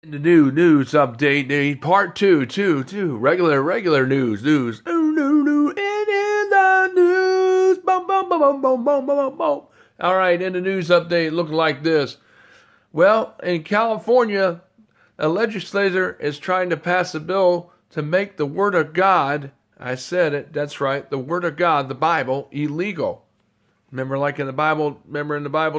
The new news update, part two, regular news. Oh, no, and in the news, boom, boom, boom, boom, boom, boom, boom, boom. All right, in the news update, looking like this. Well, in California, a legislator is trying to pass a bill to make the Word of God, I said it, that's right, the Word of God, the Bible, illegal. Remember, like in the Bible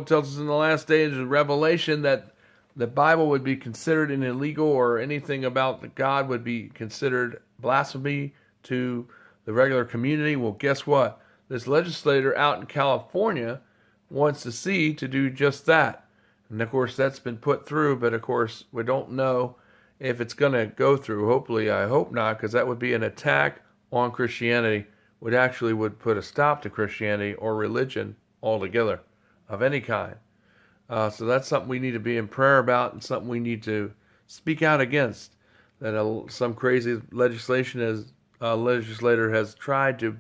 tells us in the last days of Revelation that the Bible would be considered an illegal, or anything about God would be considered blasphemy to the regular community. Well, guess what? This legislator out in California wants to see to do just that. And of course, that's been put through, but of course, we don't know if it's going to go through. Hopefully, I hope not, because that would be an attack on Christianity, would put a stop to Christianity or religion altogether of any kind. So that's something we need to be in prayer about, and something we need to speak out against. That some crazy legislator has tried to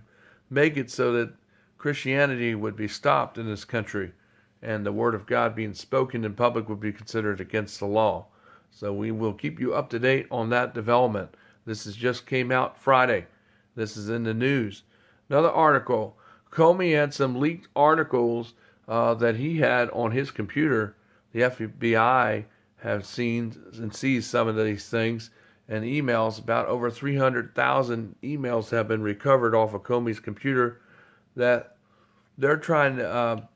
make it so that Christianity would be stopped in this country, and the Word of God being spoken in public would be considered against the law. So we will keep you up to date on that development. This just came out Friday. This is in the news. Another article. Comey had some leaked articles that he had on his computer. The FBI have seen and sees some of these things and emails. About over 300,000 emails have been recovered off of Comey's computer that they're trying to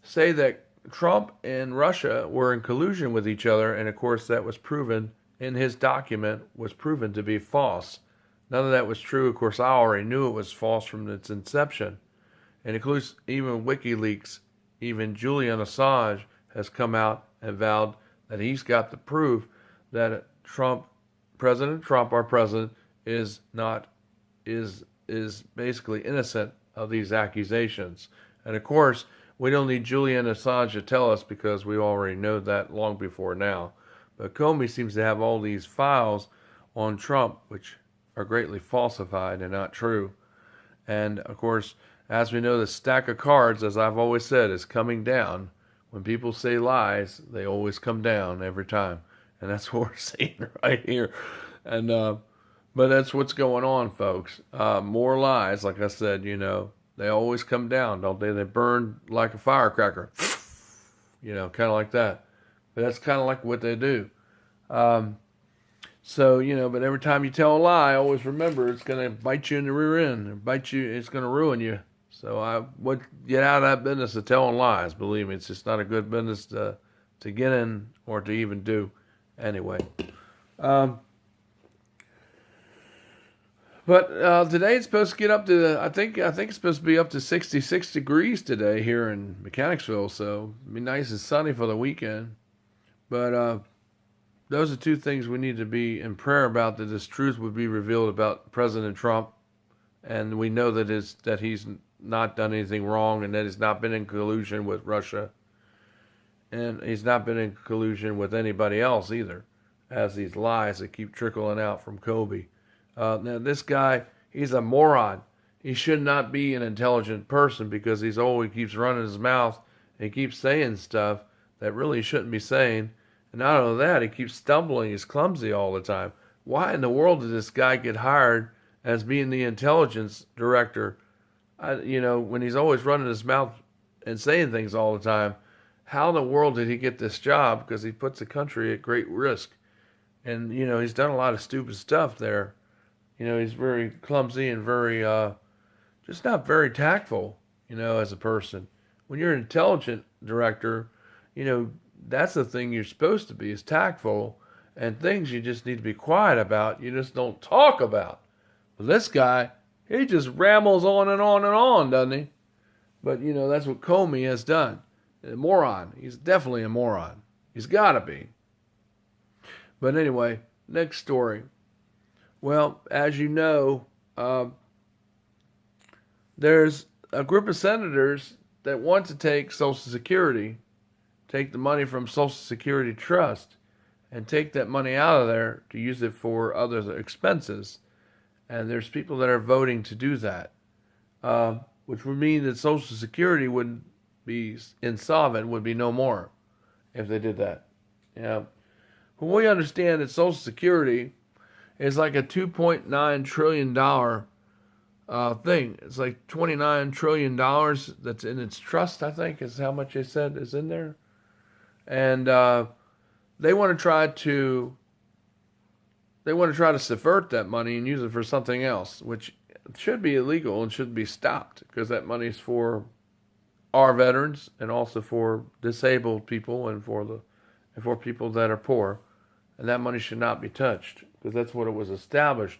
say that Trump and Russia were in collusion with each other, and of course that was proven in his document, was proven to be false. None of that was true. Of course, I already knew it was false from its inception. It includes even WikiLeaks. Even Julian Assange has come out and vowed that he's got the proof that President Trump, our president, is basically innocent of these accusations. And of course, we don't need Julian Assange to tell us, because we already know that long before now. But Comey seems to have all these files on Trump, which are greatly falsified and not true. And of course, as we know, the stack of cards, as I've always said, is coming down. When people say lies, they always come down every time. And that's what we're seeing right here. And but that's what's going on, folks. More lies, like I said, they always come down, don't they? They burn like a firecracker. Kind of like that. But that's kind of like what they do. But every time you tell a lie, always remember it's going to bite you in the rear end. It's going to ruin you. So I would get out of that business of telling lies. Believe me, it's just not a good business to get in or to even do. Anyway. But today it's supposed to get up to, I think it's supposed to be up to 66 degrees today here in Mechanicsville. So it'll be nice and sunny for the weekend. But those are two things we need to be in prayer about, that this truth would be revealed about President Trump. And we know that he's not done anything wrong, and that he's not been in collusion with Russia. And he's not been in collusion with anybody else either, as these lies that keep trickling out from Kobe. Now, this guy, he's a moron. He should not be an intelligent person, because he keeps running his mouth and he keeps saying stuff that really he shouldn't be saying. And not only that, he keeps stumbling. He's clumsy all the time. Why in the world did this guy get hired as being the intelligence director? When he's always running his mouth and saying things all the time, how in the world did he get this job? Because he puts the country at great risk. And, he's done a lot of stupid stuff there. He's very clumsy and very, just not very tactful, as a person. When you're an intelligent director, that's the thing you're supposed to be, is tactful, and things you just need to be quiet about, you just don't talk about. But this guy, he just rambles on and on and on, doesn't he? But, that's what Comey has done. A moron. He's definitely a moron. He's got to be. But anyway, next story. Well, as you know, there's a group of senators that want to take Social Security, take the money from Social Security Trust, and take that money out of there to use it for other expenses. And there's people that are voting to do that, which would mean that Social Security would be insolvent, would be no more. if they did that. You know, but we understand that Social Security is like a $2.9 trillion thing. It's like $29 trillion that's in its trust, I think, is how much they said is in there. And they want to try to subvert that money and use it for something else, which should be illegal and should be stopped, because that money is for our veterans and also for disabled people and for people that are poor, and that money should not be touched, because that's what it was established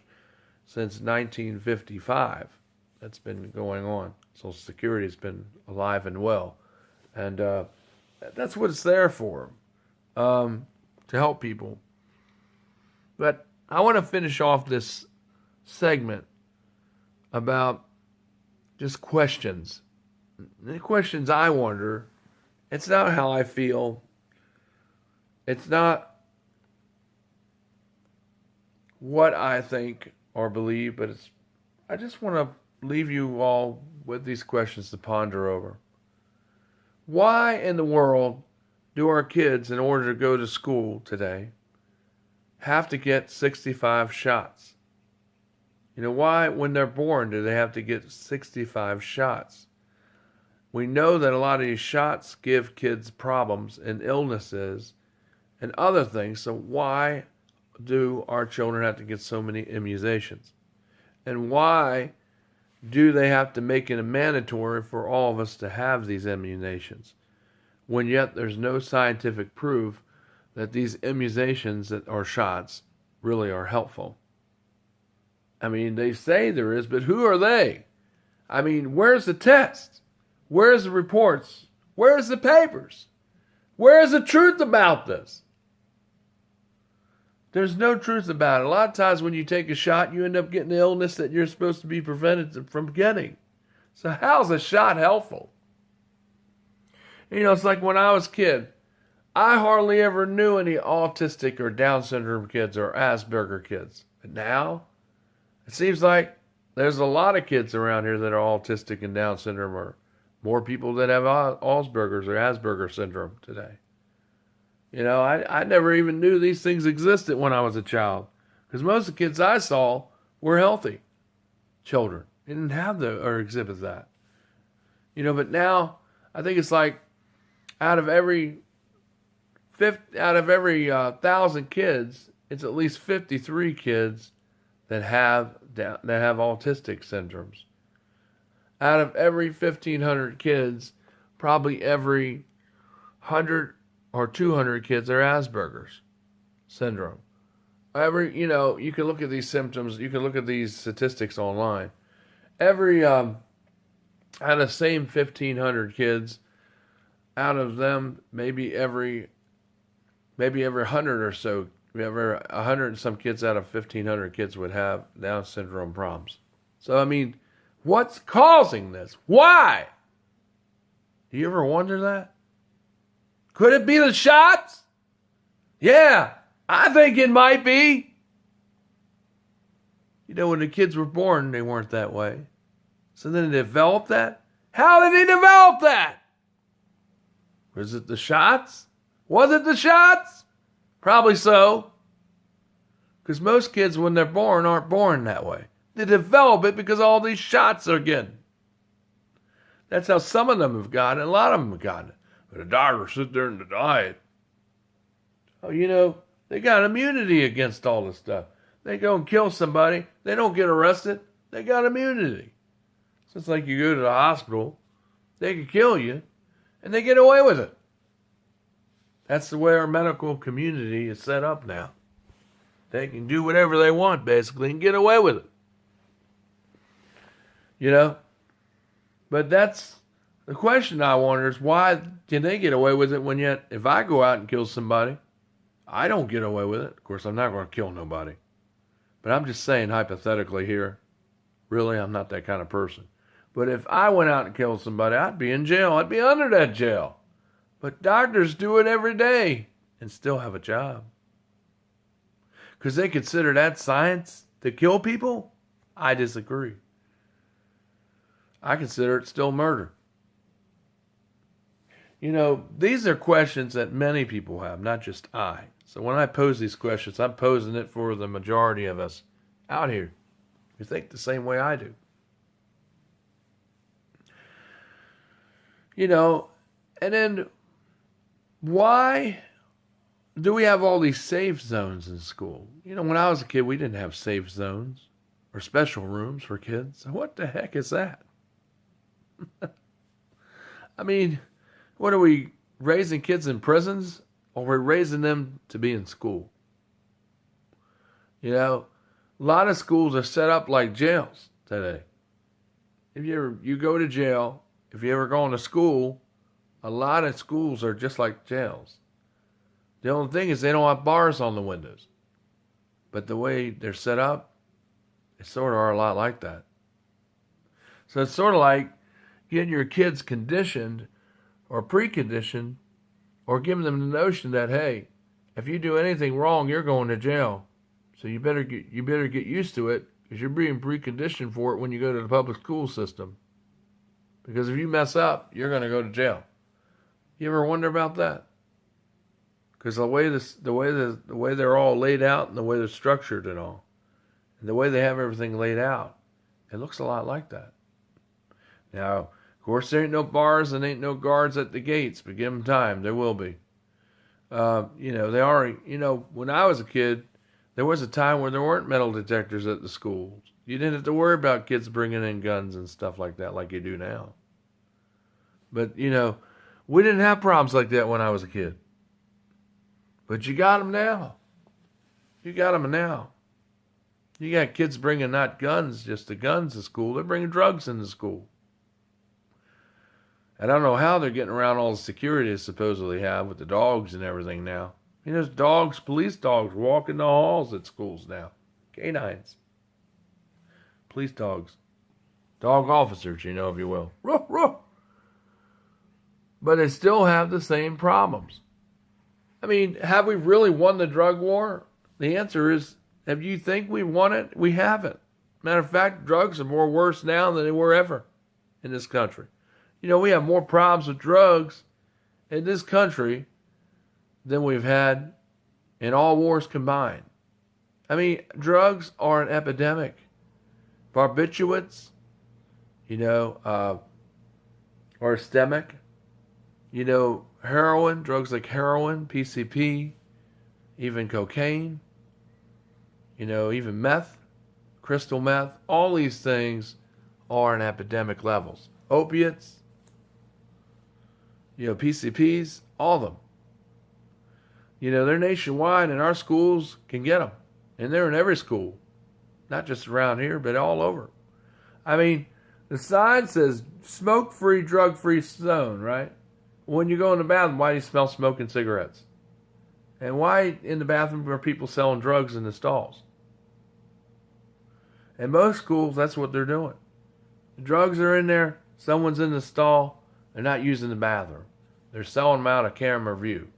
since 1955. That's been going on. Social Security has been alive and well, and that's what it's there for, to help people. But I want to finish off this segment about just questions. The questions I wonder, it's not how I feel. It's not what I think or believe, but I just want to leave you all with these questions to ponder over. Why in the world do our kids, in order to go to school today, have to get 65 shots? You know, why, when they're born, do they have to get 65 shots? We know that a lot of these shots give kids problems and illnesses and other things, so why do our children have to get so many immunizations? And why do they have to make it mandatory for all of us to have these immunizations, when yet there's no scientific proof that these immunizations that are shots really are helpful? I mean, they say there is, but who are they? I mean, where's the test? Where's the reports? Where's the papers? Where's the truth about this? There's no truth about it. A lot of times when you take a shot, you end up getting the illness that you're supposed to be prevented from getting. So how's a shot helpful? You know, it's like when I was a kid, I hardly ever knew any autistic or Down syndrome kids or Asperger kids. But now, it seems like there's a lot of kids around here that are autistic and Down syndrome, or more people that have Asperger's or Asperger syndrome today. You know, I never even knew these things existed when I was a child, because most of the kids I saw were healthy children. They didn't have or exhibit that. You know, but now I think it's like out of every 1,000 kids, it's at least 53 kids that have autistic syndromes. Out of every 1,500 kids, probably every 100 or 200 kids are Asperger's syndrome. You know, you can look at these symptoms, you can look at these statistics online. Every, out of the same 1,500 kids, out of them, maybe every 100 or so, every 100 and some kids out of 1,500 kids would have Down syndrome problems. So, I mean, what's causing this? Why? Do you ever wonder that? Could it be the shots? Yeah, I think it might be. You know, when the kids were born, they weren't that way. So then they developed that? How did they develop that? Was it the shots? Was it the shots? Probably so. Because most kids, when they're born, aren't born that way. They develop it because all these shots are getting. That's how some of them have gotten it. A lot of them have gotten it. But the doctors sit there and deny it. Oh, you know, they got immunity against all this stuff. They go and kill somebody. They don't get arrested. They got immunity. So it's like you go to the hospital. They can kill you. And they get away with it. That's the way our medical community is set up now. They can do whatever they want, basically, and get away with it. You know? But that's the question I wonder, is why can they get away with it when yet if I go out and kill somebody, I don't get away with it. Of course, I'm not going to kill nobody. But I'm just saying hypothetically here. Really, I'm not that kind of person. But if I went out and killed somebody, I'd be in jail. I'd be under that jail. But doctors do it every day and still have a job. Because they consider that science to kill people? I disagree. I consider it still murder. These are questions that many people have, not just I. So when I pose these questions, I'm posing it for the majority of us out here who think the same way I do. And then why do we have all these safe zones in school? When I was a kid, we didn't have safe zones or special rooms for kids. What the heck is that? I mean, what are we, raising kids in prisons, or we're raising them to be in school? A lot of schools are set up like jails today. If you go to jail, if you ever go to school, a lot of schools are just like jails. The only thing is they don't have bars on the windows. But the way they're set up, they sort of are a lot like that. So it's sort of like getting your kids conditioned or preconditioned, or giving them the notion that, hey, if you do anything wrong, you're going to jail. So you better get used to it, because you're being preconditioned for it when you go to the public school system. Because if you mess up, you're going to go to jail. You ever wonder about that? Because the way they're all laid out, and the way they're structured and all, and the way they have everything laid out, it looks a lot like that. Now, of course, there ain't no bars and ain't no guards at the gates, but give them time. There will be. They are. When I was a kid, there was a time where there weren't metal detectors at the schools. You didn't have to worry about kids bringing in guns and stuff like that like you do now. But, we didn't have problems like that when I was a kid. But you got them now. You got them now. You got kids bringing not guns, just the guns to school. They're bringing drugs into school. I don't know how they're getting around all the security they supposedly have with the dogs and everything now. There's dogs, police dogs, walking the halls at schools now. Canines. Police dogs. Dog officers, if you will. Ruff, ruff. But they still have the same problems. I mean, have we really won the drug war? The answer is, if you think we won it, we haven't. Matter of fact, drugs are more worse now than they were ever in this country. We have more problems with drugs in this country than we've had in all wars combined. I mean, drugs are an epidemic. Barbiturates, are systemic. Heroin, drugs like heroin, PCP, even cocaine, even meth, crystal meth, all these things are in epidemic levels. Opiates, PCPs, all of them. They're nationwide, and our schools can get them. And they're in every school, not just around here, but all over. I mean, the sign says smoke-free, drug-free zone, right? When you go in the bathroom, why do you smell smoking cigarettes? And why in the bathroom are people selling drugs in the stalls? In most schools, that's what they're doing. The drugs are in there, someone's in the stall, they're not using the bathroom. They're selling them out of camera view.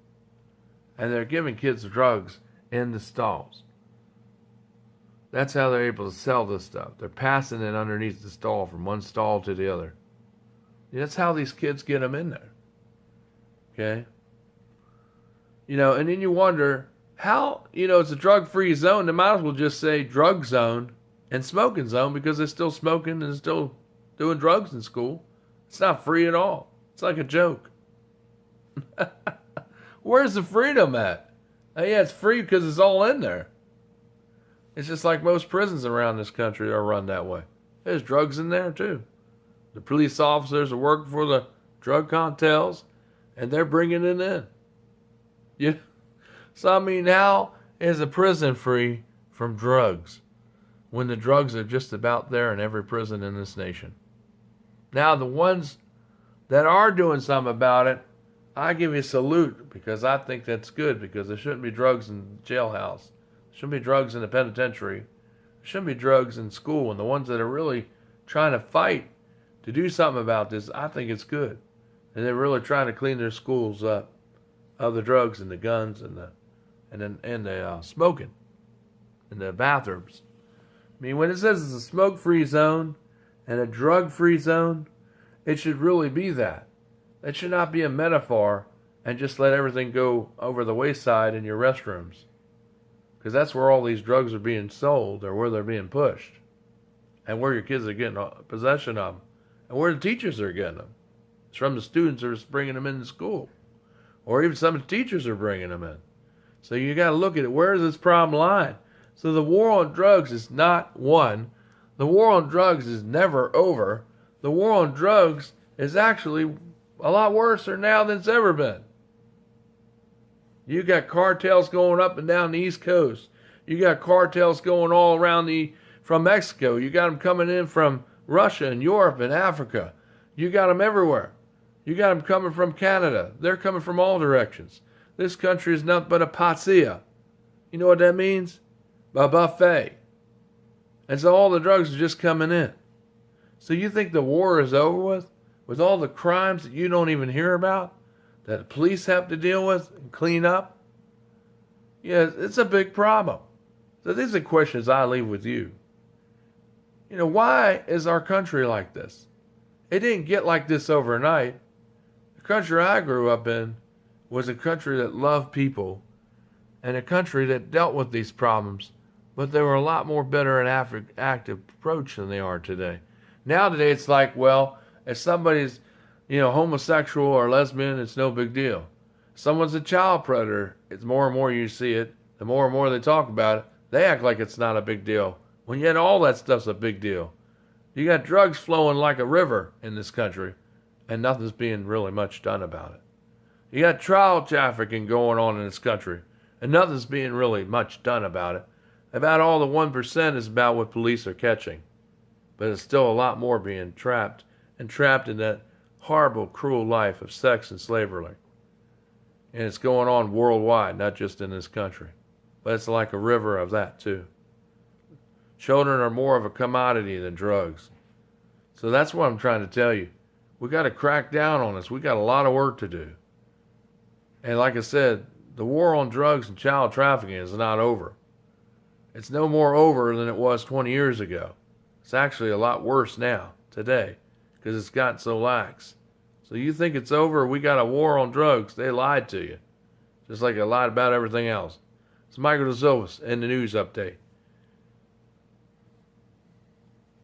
And they're giving kids drugs in the stalls. That's how they're able to sell this stuff. They're passing it underneath the stall from one stall to the other. That's how these kids get them in there. Okay? And then you wonder, how, it's a drug-free zone. They might as well just say drug zone and smoking zone, because they're still smoking and still doing drugs in school. It's not free at all. It's like a joke. Where's the freedom at? Yeah, it's free because it's all in there. It's just like most prisons around this country are run that way. There's drugs in there too. The police officers are working for the drug cartels, and they're bringing it in. Yeah. So, I mean, how is a prison free from drugs when the drugs are just about there in every prison in this nation? Now, the ones that are doing something about it, I give you a salute, because I think that's good, because there shouldn't be drugs in the jailhouse. There shouldn't be drugs in the penitentiary. There shouldn't be drugs in school. And the ones that are really trying to fight to do something about this, I think it's good. And they're really trying to clean their schools up of the drugs and the guns and the smoking in the bathrooms. I mean, when it says it's a smoke-free zone and a drug-free zone, it should really be that. That should not be a metaphor and just let everything go over the wayside in your restrooms. Because that's where all these drugs are being sold or where they're being pushed. And where your kids are getting possession of them. And where the teachers are getting them. It's from the students who are bringing them into school. Or even some of the teachers are bringing them in. So you got to look at it. Where is this problem lying? So the war on drugs is not won. The war on drugs is never over. The war on drugs is actually a lot worse now than it's ever been. You got cartels going up and down the East Coast. You got cartels going all around from Mexico. You got them coming in from Russia and Europe and Africa. You got them everywhere. You got them coming from Canada. They're coming from all directions. This country is nothing but a patsy. You know what that means? A buffet. And so all the drugs are just coming in. So you think the war is over with? With all the crimes that you don't even hear about? That the police have to deal with and clean up? Yeah, it's a big problem. So these are questions I leave with you. You know, why is our country like this? It didn't get like this overnight. The country I grew up in was a country that loved people and a country that dealt with these problems, but they were a lot more better and active approach than they are today. Now today it's like, well, if somebody's, homosexual or lesbian, it's no big deal. Someone's a child predator, it's more and more you see it, the more and more they talk about it, they act like it's not a big deal, when yet all that stuff's a big deal. You got drugs flowing like a river in this country, and nothing's being really much done about it. You got child trafficking going on in this country, and nothing's being really much done about it. About all the 1% is about what police are catching. But it's still a lot more being trapped in that horrible, cruel life of sex and slavery. And it's going on worldwide, not just in this country. But it's like a river of that too. Children are more of a commodity than drugs. So that's what I'm trying to tell you. We got to crack down on this. We got a lot of work to do. And like I said, the war on drugs and child trafficking is not over. It's no more over than it was 20 years ago. It's actually a lot worse now, today, because it's gotten so lax. So you think it's over? We got a war on drugs. They lied to you. Just like they lied about everything else. It's Michael DeSilvas in the news update.